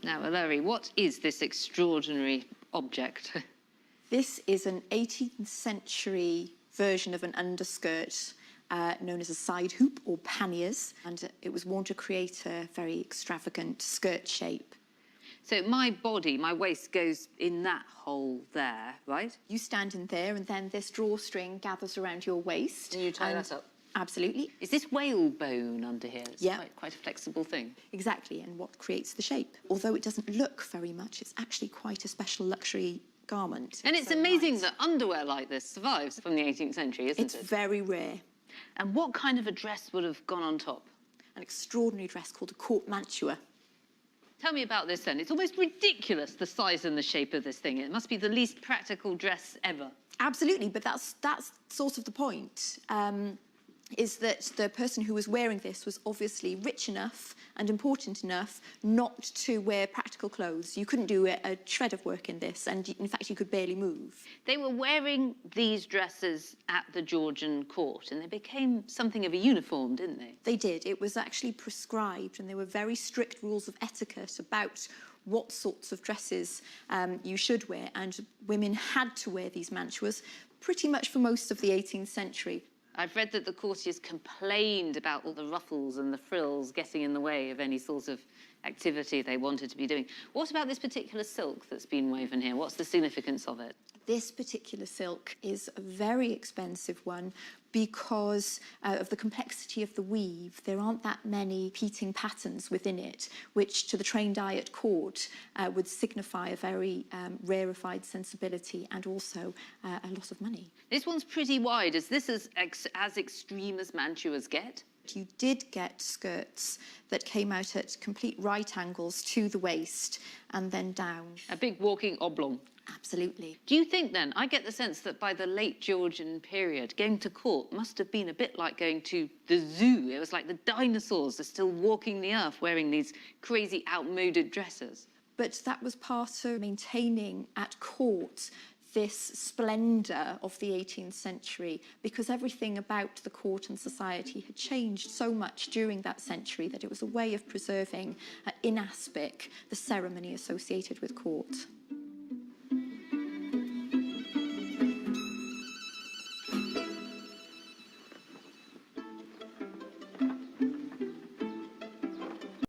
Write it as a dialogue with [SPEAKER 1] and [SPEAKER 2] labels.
[SPEAKER 1] Now, Valerie, what is this extraordinary object?
[SPEAKER 2] This is an 18th century version of an underskirt known as a side hoop or panniers, and it was worn to create a very extravagant skirt shape.
[SPEAKER 1] So my body, my waist goes in that hole there, right?
[SPEAKER 2] You stand in there, and then this drawstring gathers around your waist.
[SPEAKER 1] And you tie that up?
[SPEAKER 2] Absolutely.
[SPEAKER 1] Is this whalebone under here? It's
[SPEAKER 2] Yeah.
[SPEAKER 1] quite a flexible thing.
[SPEAKER 2] Exactly, and what creates the shape. Although it doesn't look very much, it's actually quite a special luxury garment.
[SPEAKER 1] And it's amazing that underwear like this survives from the 18th century, isn't it?
[SPEAKER 2] It's very rare.
[SPEAKER 1] And what kind of a dress would have gone on top?
[SPEAKER 2] An extraordinary dress called a court mantua.
[SPEAKER 1] Tell me about this then. It's almost ridiculous, the size and the shape of this thing. It must be the least practical dress ever.
[SPEAKER 2] Absolutely, but that's sort of the point. Is that the person who was wearing this was obviously rich enough and important enough not to wear practical clothes. You couldn't do a shred of work in this, and in fact you could barely move.
[SPEAKER 1] They were wearing these dresses at the Georgian court, and they became something of a uniform, didn't they?
[SPEAKER 2] They did. It was actually prescribed, and there were very strict rules of etiquette about what sorts of dresses you should wear, and women had to wear these mantuas pretty much for most of the 18th century.
[SPEAKER 1] I've read that the courtiers complained about all the ruffles and the frills getting in the way of any sort of activity they wanted to be doing. What about this particular silk that's been woven here? What's the significance of it?
[SPEAKER 2] This particular silk is a very expensive one because of the complexity of the weave. There aren't that many repeating patterns within it, which to the trained eye at court would signify a very rarefied sensibility and also a lot of money.
[SPEAKER 1] This one's pretty wide. Is this as extreme as mantuas get?
[SPEAKER 2] You did get skirts that came out at complete right angles to the waist and then down.
[SPEAKER 1] A big walking oblong.
[SPEAKER 2] Absolutely.
[SPEAKER 1] Do you think then, I get the sense that by the late Georgian period, going to court must have been a bit like going to the zoo. It was like the dinosaurs are still walking the earth wearing these crazy outmoded dresses.
[SPEAKER 2] But that was part of maintaining at court this splendour of the 18th century, because everything about the court and society had changed so much during that century that it was a way of preserving in aspic the ceremony associated with court.